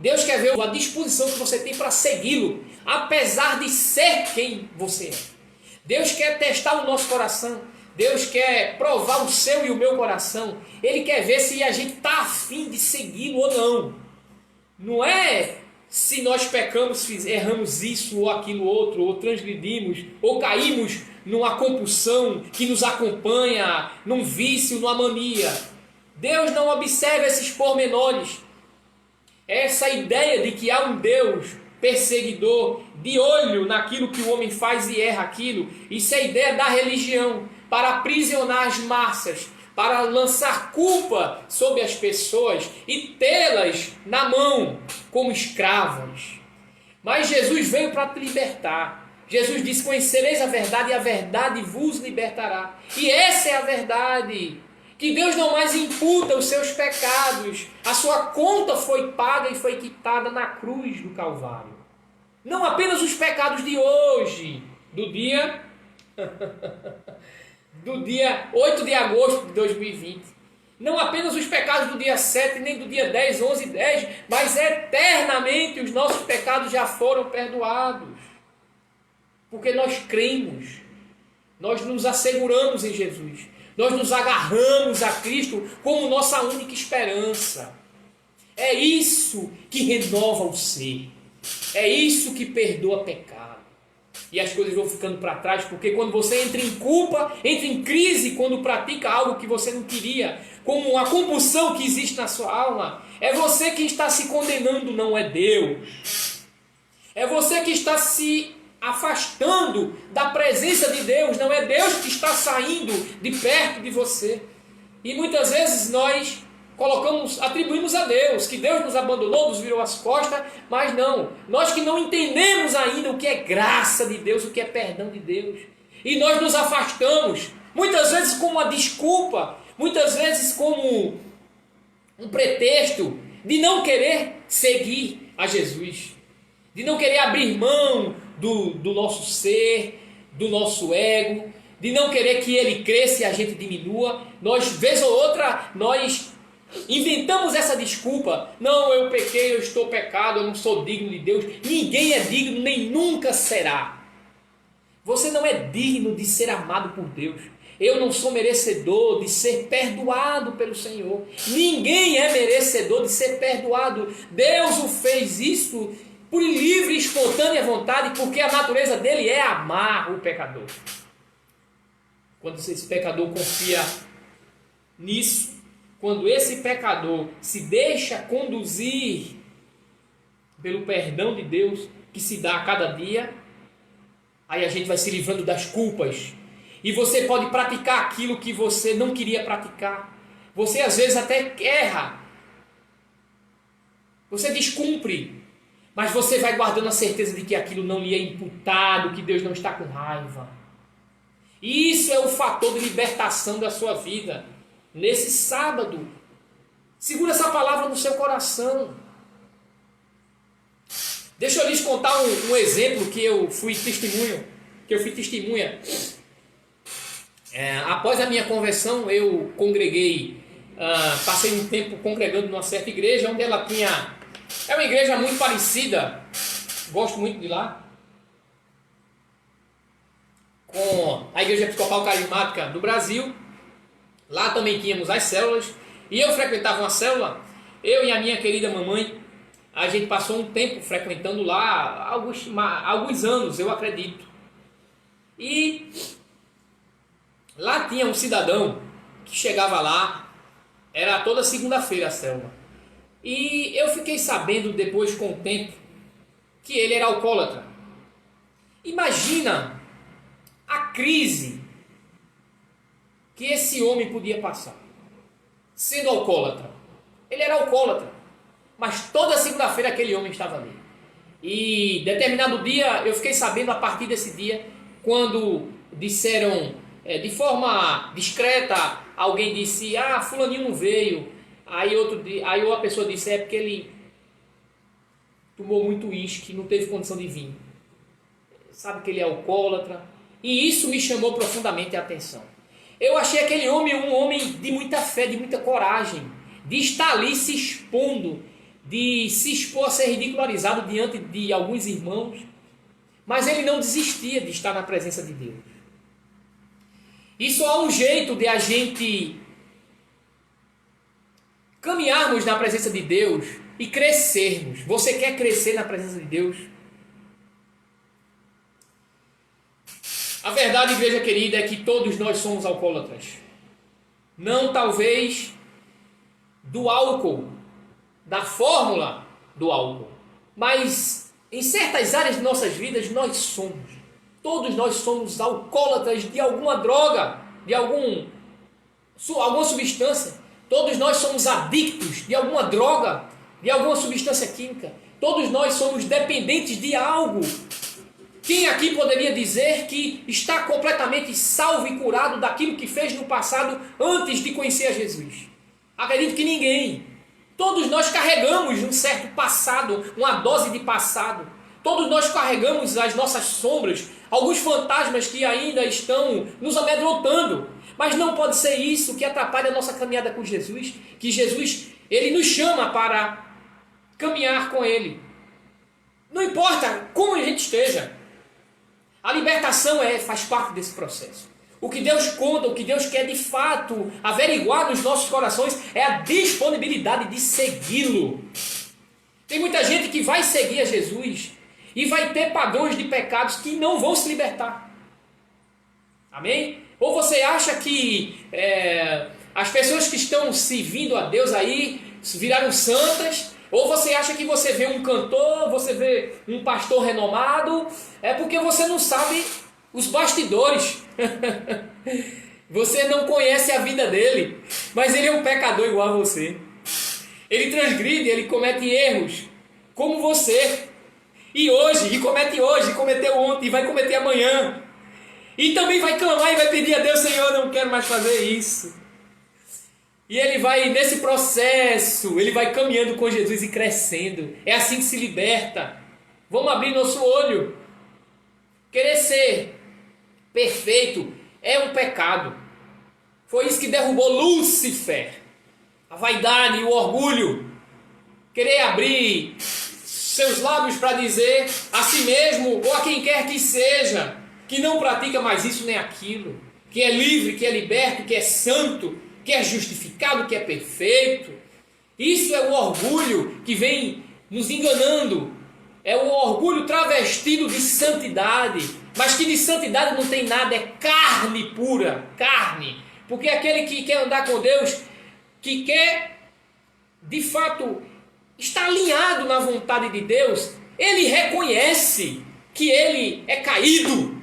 Deus quer ver a disposição que você tem para segui-lo, apesar de ser quem você é. Deus quer testar o nosso coração. Deus quer provar o seu e o meu coração. Ele quer ver se a gente está afim de segui-lo ou não. Não é se nós pecamos, erramos isso ou aquilo outro, ou transgredimos, ou caímos numa compulsão que nos acompanha, num vício, numa mania. Deus não observa esses pormenores. Essa ideia de que há um Deus perseguidor, de olho naquilo que o homem faz e erra aquilo, isso é a ideia da religião, para aprisionar as massas, para lançar culpa sobre as pessoas e tê-las na mão como escravas. Mas Jesus veio para te libertar. Jesus disse: conhecereis a verdade e a verdade vos libertará. E essa é a verdade, que Deus não mais imputa os seus pecados. A sua conta foi paga e foi quitada na cruz do Calvário. Não apenas os pecados de hoje, do dia 8 de agosto de 2020. Não apenas os pecados do dia 7, nem do dia 10, 11, 10, mas eternamente os nossos pecados já foram perdoados. Porque nós cremos, nós nos asseguramos em Jesus, nós nos agarramos a Cristo como nossa única esperança. É isso que renova o ser, é isso que perdoa pecado. E as coisas vão ficando para trás, porque quando você entra em culpa, entra em crise quando pratica algo que você não queria, como uma compulsão que existe na sua alma, é você que está se condenando, não é Deus. É você que está se afastando da presença de Deus, não é Deus que está saindo de perto de você. E muitas vezes nós atribuímos a Deus, que Deus nos abandonou, nos virou as costas, mas não. Nós que não entendemos ainda o que é graça de Deus, o que é perdão de Deus. E nós nos afastamos, muitas vezes como uma desculpa, muitas vezes como um pretexto de não querer seguir a Jesus, de não querer abrir mão do nosso ser, do nosso ego, de não querer que ele cresça e a gente diminua. Nós, vez ou outra, nós inventamos essa desculpa: não, eu pequei, eu estou pecado, eu não sou digno de Deus. Ninguém é digno, nem nunca será. Você não é digno de ser amado por Deus. Eu não sou merecedor de ser perdoado pelo Senhor. Ninguém é merecedor de ser perdoado. Deus o fez isso por livre e espontânea vontade, porque a natureza dele é amar o pecador. Quando esse pecador confia nisso, quando esse pecador se deixa conduzir pelo perdão de Deus que se dá a cada dia, aí a gente vai se livrando das culpas. E você pode praticar aquilo que você não queria praticar. Você às vezes até erra. Você descumpre. Mas você vai guardando a certeza de que aquilo não lhe é imputado, que Deus não está com raiva. E isso é o fator de libertação da sua vida. Nesse sábado, segura essa palavra no seu coração. Deixa eu lhes contar um exemplo que eu fui testemunha. Após a minha conversão, eu congreguei, passei um tempo congregando numa certa igreja, onde ela tinha... É uma igreja muito parecida, gosto muito de lá, com a Igreja Episcopal Carismática do Brasil. Lá também tínhamos as células, e eu frequentava uma célula. Eu e a minha querida mamãe, a gente passou um tempo frequentando lá, alguns anos, eu acredito. E lá tinha um cidadão que chegava lá, era toda segunda-feira a célula. E eu fiquei sabendo depois, com o tempo, que ele era alcoólatra. Imagina a crise que esse homem podia passar, sendo alcoólatra. Ele era alcoólatra, mas toda segunda-feira aquele homem estava ali. E determinado dia, eu fiquei sabendo a partir desse dia, quando disseram, de forma discreta, alguém disse: fulaninho não veio. Aí uma pessoa disse: é porque ele tomou muito uísque, não teve condição de vir. Sabe que ele é alcoólatra. E isso me chamou profundamente a atenção. Eu achei aquele homem um homem de muita fé, de muita coragem, de estar ali se expondo de se expor a ser ridicularizado diante de alguns irmãos, mas ele não desistia de estar na presença de Deus. E só há um jeito de a gente caminharmos na presença de Deus e crescermos. Você quer crescer na presença de Deus? A verdade, igreja querida, é que todos nós somos alcoólatras. Não talvez do álcool, da fórmula do álcool, mas em certas áreas de nossas vidas nós somos. Todos nós somos alcoólatras de alguma droga, de alguma substância. Todos nós somos adictos de alguma droga, de alguma substância química. Todos nós somos dependentes de algo. Quem aqui poderia dizer que está completamente salvo e curado daquilo que fez no passado antes de conhecer a Jesus? Acredito que ninguém. Todos nós carregamos um certo passado, uma dose de passado. Todos nós carregamos as nossas sombras, alguns fantasmas que ainda estão nos amedrontando. Mas não pode ser isso que atrapalha a nossa caminhada com Jesus. Que Jesus, ele nos chama para caminhar com ele. Não importa como a gente esteja. A libertação faz parte desse processo. O que Deus conta, o que Deus quer de fato averiguar nos nossos corações é a disponibilidade de segui-lo. Tem muita gente que vai seguir a Jesus e vai ter padrões de pecados que não vão se libertar. Amém? Ou você acha que as pessoas que estão servindo a Deus aí viraram santas? Ou você acha que você vê um cantor, você vê um pastor renomado? É porque você não sabe os bastidores. Você não conhece a vida dele. Mas ele é um pecador igual a você. Ele transgride, ele comete erros como você. E comete hoje, e cometeu ontem, e vai cometer amanhã. E também vai clamar e vai pedir a Deus: Senhor, não quero mais fazer isso. E ele vai, nesse processo, ele vai caminhando com Jesus e crescendo. É assim que se liberta. Vamos abrir nosso olho. Querer ser perfeito é um pecado. Foi isso que derrubou Lúcifer. A vaidade e o orgulho. Querer abrir seus lábios para dizer a si mesmo ou a quem quer que seja que não pratica mais isso nem aquilo, que é livre, que é liberto, que é santo, que é justificado, que é perfeito. Isso é o orgulho que vem nos enganando. É o orgulho travestido de santidade, mas que de santidade não tem nada, é carne pura, carne. Porque aquele que quer andar com Deus, que quer de fato estar alinhado na vontade de Deus, ele reconhece que ele é caído.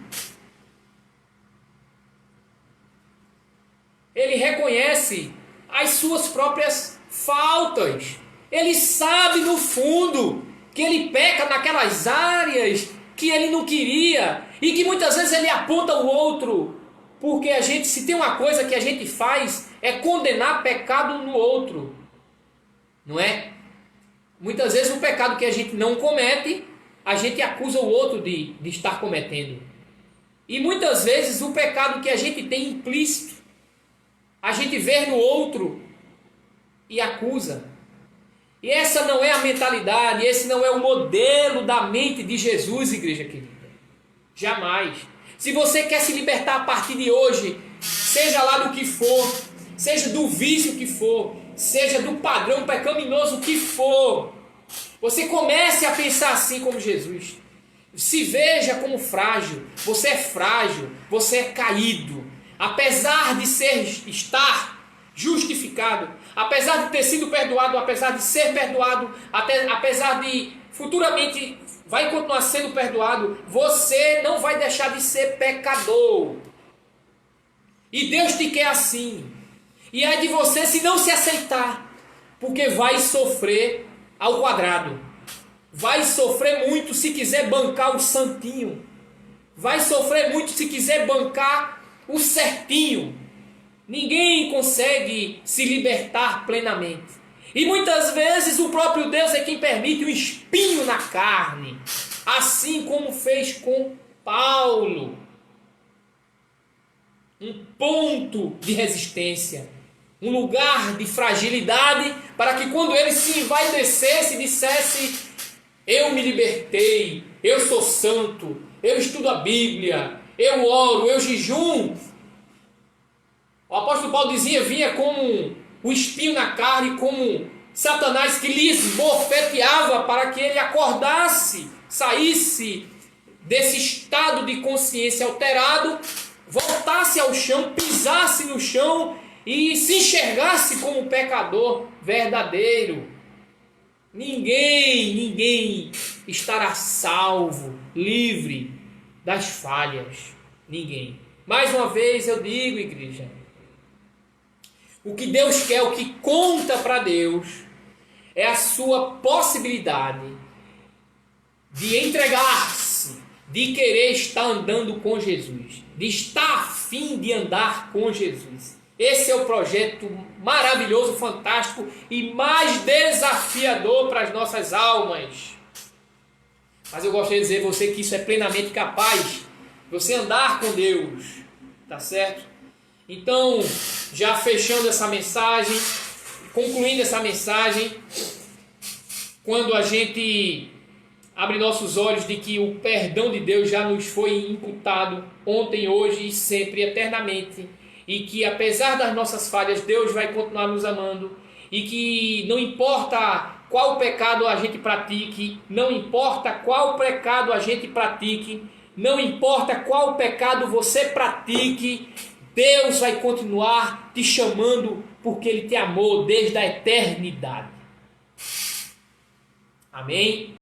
Ele reconhece as suas próprias faltas. Ele sabe no fundo que ele peca naquelas áreas que ele não queria e que muitas vezes ele aponta o outro. Porque se tem uma coisa que a gente faz é condenar pecado no outro. Não é? Muitas vezes o pecado que a gente não comete, a gente acusa o outro de estar cometendo. E muitas vezes o pecado que a gente tem implícito, a gente vê no outro e acusa. E essa não é a mentalidade, esse não é o modelo da mente de Jesus, igreja querida. Jamais. Se você quer se libertar a partir de hoje, seja lá do que for, seja do vício que for, seja do padrão pecaminoso que for, você comece a pensar assim como Jesus. Se veja como frágil. Você é frágil, você é caído. Apesar de estar justificado, apesar de ter sido perdoado, apesar de ser perdoado, apesar de futuramente vai continuar sendo perdoado, você não vai deixar de ser pecador. E Deus te quer assim. E é de você se não se aceitar, porque vai sofrer ao quadrado. Vai sofrer muito se quiser bancar o santinho. Vai sofrer muito se quiser bancar o certinho. Ninguém consegue se libertar plenamente. E muitas vezes o próprio Deus é quem permite um espinho na carne. Assim como fez com Paulo. Um ponto de resistência. um lugar de fragilidade, para que quando ele se envaidecesse, dissesse: eu me libertei, eu sou santo, eu estudo a Bíblia, eu oro, eu jejum. O apóstolo Paulo dizia: vinha como o espinho na carne, como Satanás que lhe esbofeteava para que ele acordasse, saísse desse estado de consciência alterado, voltasse ao chão, pisasse no chão e se enxergasse como pecador verdadeiro. Ninguém estará salvo, livre das falhas. Ninguém. Mais uma vez eu digo, igreja, o que Deus quer, o que conta para Deus, é a sua possibilidade de entregar-se, de querer estar andando com Jesus, de estar a fim de andar com Jesus. Esse é o projeto maravilhoso, fantástico e mais desafiador para as nossas almas. Mas eu gostaria de dizer a você que isso é plenamente capaz de você andar com Deus, tá certo? Então, já fechando essa mensagem, concluindo essa mensagem, quando a gente abre nossos olhos de que o perdão de Deus já nos foi imputado ontem, hoje e sempre, eternamente, e que apesar das nossas falhas, Deus vai continuar nos amando, e que não importa qual pecado a gente pratique, não importa qual pecado a gente pratique, não importa qual pecado você pratique, Deus vai continuar te chamando porque Ele te amou desde a eternidade. Amém?